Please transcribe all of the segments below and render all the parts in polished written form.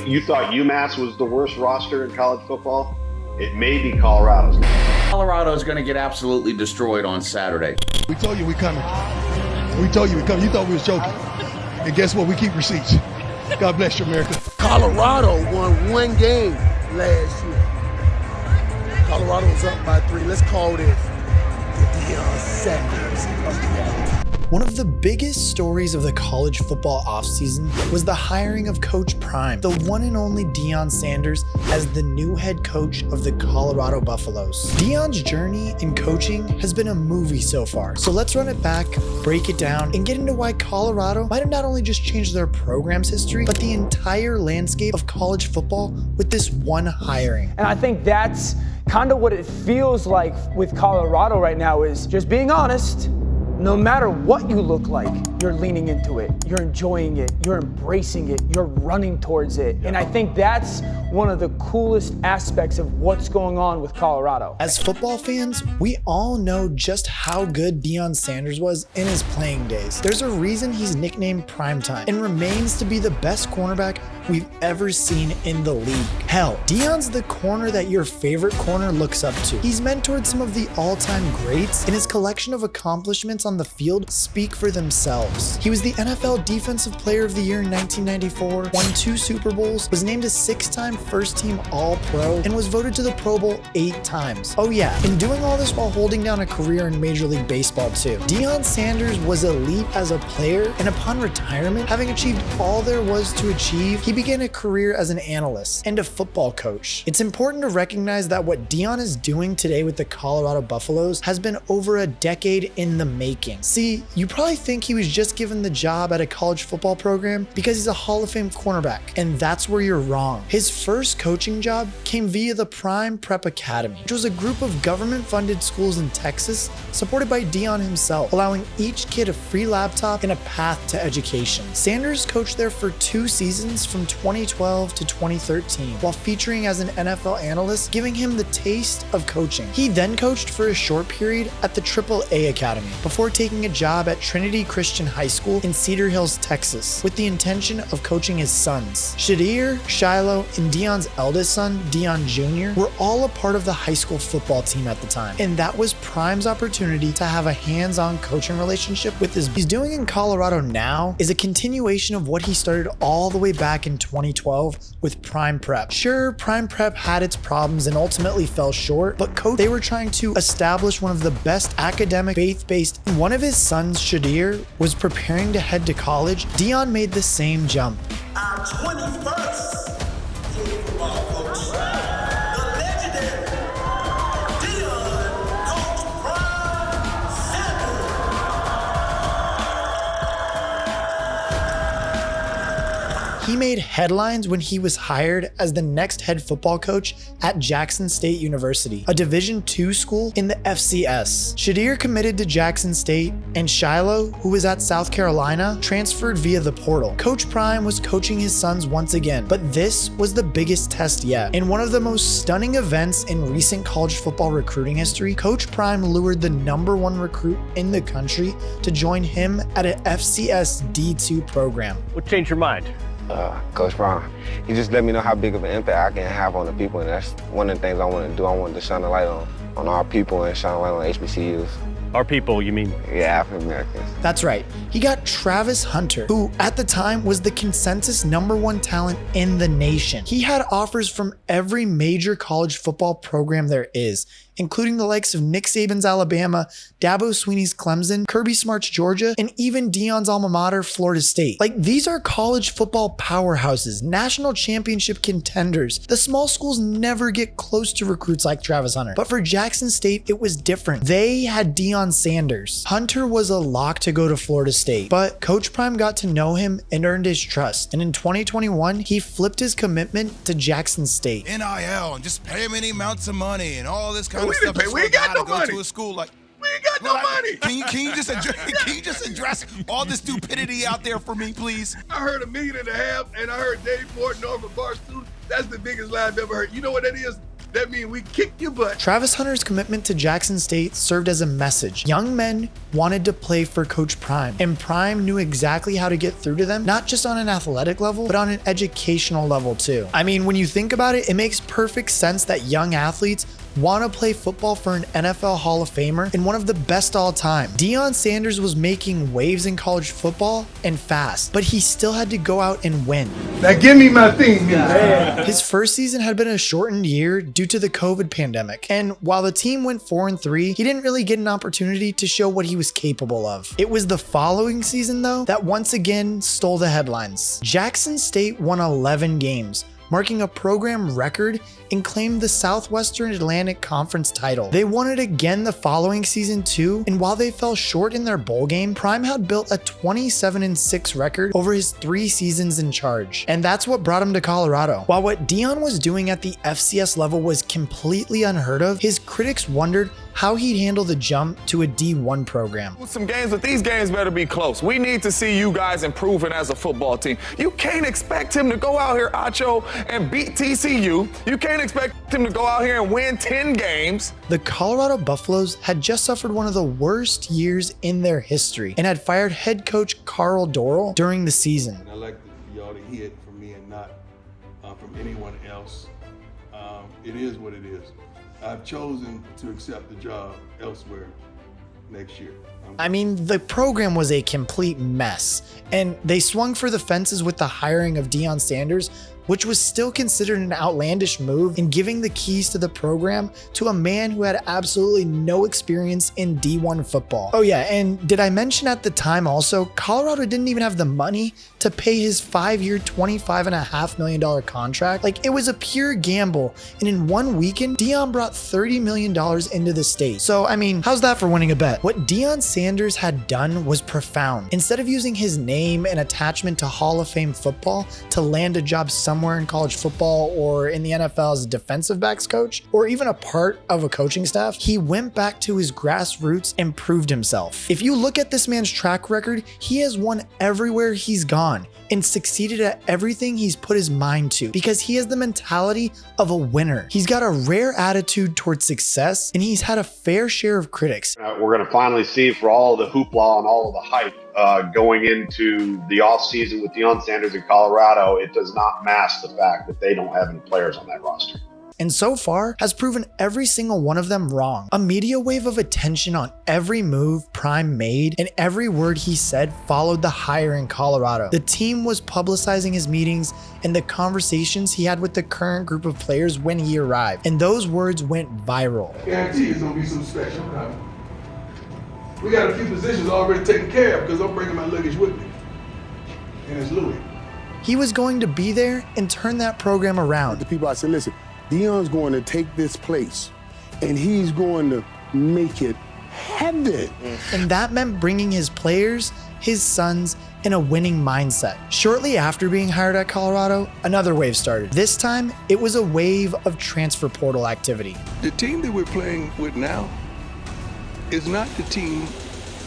you thought UMass was the worst roster in college football? It may be Colorado's. Colorado's going to get absolutely destroyed on Saturday. We told you we coming. We told you we coming. You thought we was joking. And guess what? We keep receipts. God bless you, America. Colorado won one game last year. Colorado was up by 3. Let's call this the Deion Sanders of the game. One of the biggest stories of the college football offseason was the hiring of Coach Prime, the one and only Deion Sanders, as the new head coach of the Colorado Buffaloes. Deion's journey in coaching has been a movie so far, so let's run it back, break it down, and get into why Colorado might have not only just changed their program's history, but the entire landscape of college football with this one hiring. And I think that's kind of what it feels like with Colorado right now, is just being honest. No matter what you look like, you're leaning into it, you're enjoying it, you're embracing it, you're running towards it. And I think that's one of the coolest aspects of what's going on with Colorado. As football fans, we all know just how good Deion Sanders was in his playing days. There's a reason he's nicknamed Primetime and remains to be the best cornerback we've ever seen in the league. Hell, Deion's the corner that your favorite corner looks up to. He's mentored some of the all-time greats, and his collection of accomplishments on the field speak for themselves. He was the NFL Defensive Player of the Year in 1994, won 2 Super Bowls, was named a 6-time first-team All-Pro, and was voted to the Pro Bowl 8 times. Oh yeah, and doing all this while holding down a career in Major League Baseball too. Deion Sanders was elite as a player, and upon retirement, having achieved all there was to achieve, he began a career as an analyst and a football coach. It's important to recognize that what Deion is doing today with the Colorado Buffaloes has been over a decade in the making. See, you probably think he was just given the job at a college football program because he's a Hall of Fame cornerback, and that's where you're wrong. His first coaching job came via the Prime Prep Academy, which was a group of government-funded schools in Texas supported by Deion himself, allowing each kid a free laptop and a path to education. Sanders coached there for 2 seasons from 2012 to 2013, while featuring as an NFL analyst, giving him the taste of coaching. He then coached for a short period at the AAA Academy before taking a job at Trinity Christian High School in Cedar Hills, Texas, with the intention of coaching his sons. Shadir, Shiloh, and Deion's eldest son, Deion Jr., were all a part of the high school football team at the time, and that was Prime's opportunity to have a hands-on coaching relationship with his. He's doing in Colorado now is a continuation of what he started all the way back in 2012 with Prime Prep. Sure, Prime Prep had its problems and ultimately fell short, but they were trying to establish one of the best academic, faith-based. One of his sons, Shadir, was preparing to head to college. Deion made the same jump. Our 21st football coach, the legendary Deion Coach Prime Sanders. He made headlines when he was hired as the next head football coach at Jackson State University, a Division II school in the FCS. Shadir committed to Jackson State, and Shiloh, who was at South Carolina, transferred via the portal. Coach Prime was coaching his sons once again, but this was the biggest test yet. In one of the most stunning events in recent college football recruiting history, Coach Prime lured the #1 recruit in the country to join him at an FCS D2 program. What changed your mind? Coach Prime, he just let me know how big of an impact I can have on the people, and that's one of the things I want to do. I want to shine a light on our people and shine a light on HBCUs. Our people, you mean? Yeah, African Americans. That's right. He got Travis Hunter, who at the time was the consensus #1 talent in the nation. He had offers from every major college football program there is, including the likes of Nick Saban's Alabama, Dabo Swinney's Clemson, Kirby Smart's Georgia, and even Deion's alma mater, Florida State. Like, these are college football powerhouses, national championship contenders. The small schools never get close to recruits like Travis Hunter. But for Jackson State, it was different. They had Deion Sanders. Hunter was a lock to go to Florida State, but Coach Prime got to know him and earned his trust. And in 2021, he flipped his commitment to Jackson State. NIL and just pay him any amounts of money and all this kind of We stuff. didn't pay. We ain't got no money. To a school like, We ain't got no money. Can you just address all the stupidity out there for me, please? I heard $1.5 million, and I heard Dave Portnoy from Barstool. That's the biggest lie I've ever heard. You know what that is? That means we kicked your butt. Travis Hunter's commitment to Jackson State served as a message. Young men wanted to play for Coach Prime, and Prime knew exactly how to get through to them, not just on an athletic level, but on an educational level too. I mean, when you think about it, it makes perfect sense that young athletes want to play football for an NFL Hall of Famer and one of the best all time. Deion Sanders was making waves in college football and fast, but he still had to go out and win. Now give me my theme music. His first season had been a shortened year due to the COVID pandemic, and while the team went 4-3, he didn't really get an opportunity to show what he was capable of. It was the following season, though, that once again stole the headlines. Jackson State won 11 games, marking a program record, and claimed the Southwestern Atlantic Conference title. They won it again the following season too, and while they fell short in their bowl game, Prime had built a 27-6 record over his 3 seasons in charge, and that's what brought him to Colorado. While what Deion was doing at the FCS level was completely unheard of, his critics wondered how he'd handle the jump to a D1 program. Some games, but these games better be close. We need to see you guys improving as a football team. You can't expect him to go out here, Acho, and beat TCU. You can't expect him to go out here and win 10 games. The Colorado Buffaloes had just suffered one of the worst years in their history and had fired head coach Carl Dorrell during the season. And I like for y'all to hear it from me and not from anyone else. It is what it is. I've chosen to accept the job elsewhere next year. I mean, the program was a complete mess, and they swung for the fences with the hiring of Deion Sanders, which was still considered an outlandish move in giving the keys to the program to a man who had absolutely no experience in D1 football. Oh yeah, and did I mention at the time also, Colorado didn't even have the money to pay his 5-year, $25.5 million contract. Like, it was a pure gamble, and in one weekend, Deion brought $30 million into the state. So, I mean, how's that for winning a bet? What Deion Sanders had done was profound. Instead of using his name and attachment to Hall of Fame football to land a job somewhere in college football or in the NFL as a defensive backs coach, or even a part of a coaching staff, he went back to his grassroots and proved himself. If you look at this man's track record, he has won everywhere he's gone and succeeded at everything he's put his mind to because he has the mentality of a winner. He's got a rare attitude towards success, and he's had a fair share of critics. We're going to finally see, for all the hoopla and all of the hype going into the offseason with Deion Sanders in Colorado, it does not mask the fact that they don't have any players on that roster. And so far has proven every single one of them wrong. A media wave of attention on every move Prime made and every word he said followed the hire in Colorado. The team was publicizing his meetings and the conversations he had with the current group of players when he arrived, and those words went viral. I guarantee it's gonna be some special. We got a few positions already taken care of because I'm bringing my luggage with me, and it's Louis. He was going to be there and turn that program around. The people, I said, listen, Deion's going to take this place and he's going to make it heaven. And that meant bringing his players, his sons, in a winning mindset. Shortly after being hired at Colorado, another wave started. This time, it was a wave of transfer portal activity. The team that we're playing with now is not the team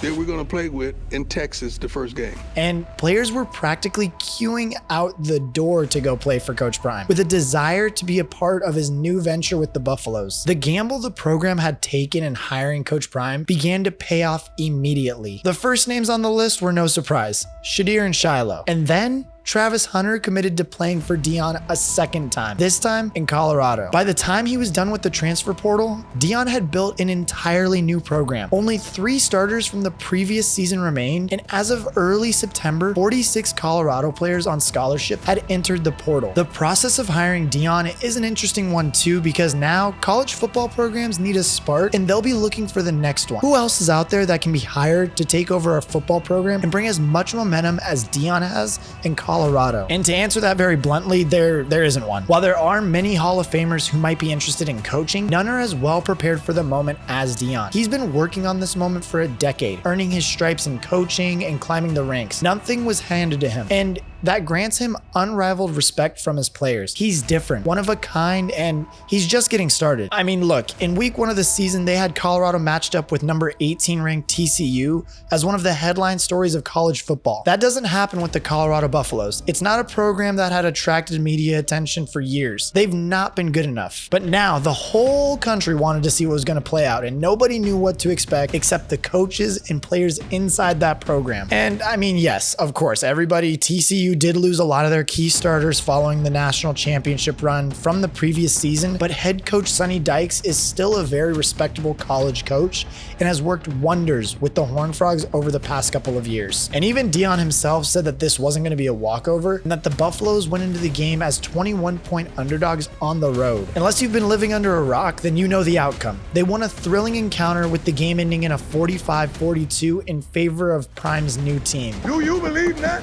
that we're going to play with in Texas the first game. And players were practically queuing out the door to go play for Coach Prime with a desire to be a part of his new venture with the Buffaloes. The gamble the program had taken in hiring Coach Prime began to pay off immediately. The first names on the list were no surprise, Shadir and Shiloh. And then Travis Hunter committed to playing for Deion a second time, this time in Colorado. By the time he was done with the transfer portal, Deion had built an entirely new program. Only 3 starters from the previous season remained, and as of early September, 46 Colorado players on scholarship had entered the portal. The process of hiring Deion is an interesting one too, because now college football programs need a spark, and they'll be looking for the next one. Who else is out there that can be hired to take over a football program and bring as much momentum as Deion has in Colorado? And to answer that very bluntly, there isn't one. While there are many Hall of Famers who might be interested in coaching, none are as well prepared for the moment as Deion. He's been working on this moment for a decade, earning his stripes in coaching and climbing the ranks. Nothing was handed to him. And that grants him unrivaled respect from his players. He's different, one of a kind, and he's just getting started. I mean, look, in week 1 of the season, they had Colorado matched up with number 18 ranked TCU as one of the headline stories of college football. That doesn't happen with the Colorado Buffaloes. It's not a program that had attracted media attention for years. They've not been good enough. But now the whole country wanted to see what was going to play out, and nobody knew what to expect except the coaches and players inside that program. And I mean, yes, of course, TCU did lose a lot of their key starters following the national championship run from the previous season, but head coach Sonny Dykes is still a very respectable college coach and has worked wonders with the Horned Frogs over the past couple of years. And even Deion himself said that this wasn't going to be a walkover and that the Buffaloes went into the game as 21-point underdogs on the road. Unless you've been living under a rock, then you know the outcome. They won a thrilling encounter with the game ending in a 45-42 in favor of Prime's new team. Do you believe that?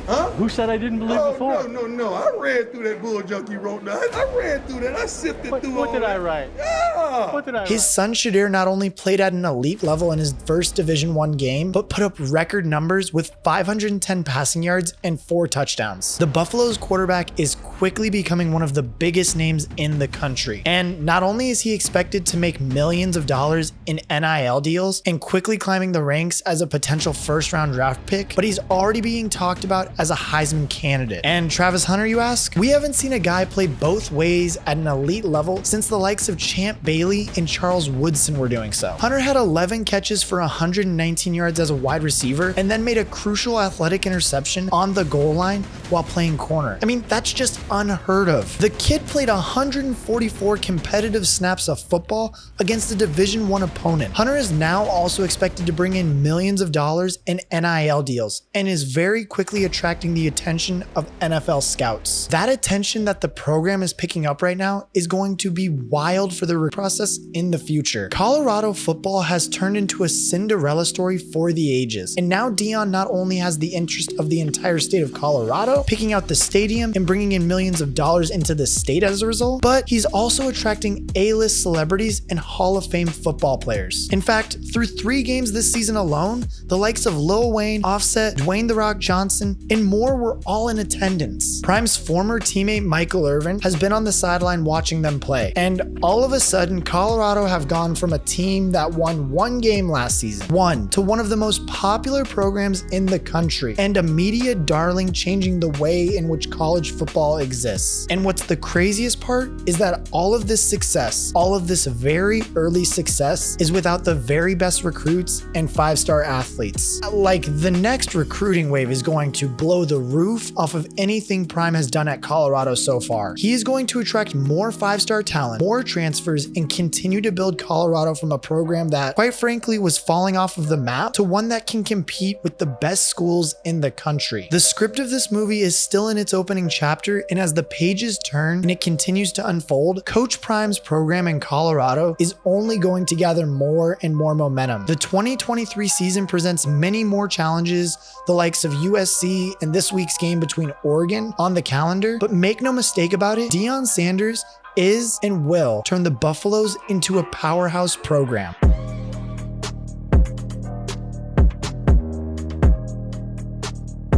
Huh? Who said I didn't believe before? No. I read through that bull junk you wrote down. I read through that. I sifted through all What did I write? Yeah. What did I write? His son Shadir not only played at an elite level in his first Division I game, but put up record numbers with 510 passing yards and 4 touchdowns. The Buffaloes quarterback is quickly becoming one of the biggest names in the country. And not only is he expected to make millions of dollars in NIL deals and quickly climbing the ranks as a potential first-round draft pick, but he's already being talked about as a Heisman candidate. And Travis Hunter, you ask? We haven't seen a guy play both ways at an elite level since the likes of Champ Bailey and Charles Woodson were doing so. Hunter had 11 catches for 119 yards as a wide receiver and then made a crucial athletic interception on the goal line while playing corner. I mean, that's just unheard of. The kid played 144 competitive snaps of football against a Division I opponent. Hunter is now also expected to bring in millions of dollars in NIL deals and is very quickly attracting the attention of NFL scouts. That attention that the program is picking up right now is going to be wild for the process in the future. Colorado football has turned into a Cinderella story for the ages, and now Deion not only has the interest of the entire state of Colorado, picking out the stadium and bringing in millions of dollars into the state as a result, but he's also attracting A-list celebrities and Hall of Fame football players. In fact, through 3 games this season alone, the likes of Lil Wayne, Offset, Dwayne "The Rock" Johnson, and more were all in attendance. Prime's former teammate Michael Irvin has been on the sideline watching them play, and all of a sudden Colorado have gone from a team that won 1 game last season, to one of the most popular programs in the country, and a media darling changing the way in which college football exists. And what's the craziest part is that all of this success, all of this very early success, is without the very best recruits and 5-star athletes. Like, the next recruiting wave is going to blow the roof off of anything Prime has done at Colorado so far. He is going to attract more 5-star talent, more transfers, and continue to build Colorado from a program that, quite frankly, was falling off of the map to one that can compete with the best schools in the country. The script of this movie is still in its opening chapter, and as the pages turn and it continues to unfold, Coach Prime's program in Colorado is only going to gather more and more momentum. The 2023 season presents many more challenges, the likes of USC and this week's game between Oregon on the calendar, but make no mistake about it, Deion Sanders is and will turn the Buffaloes into a powerhouse program.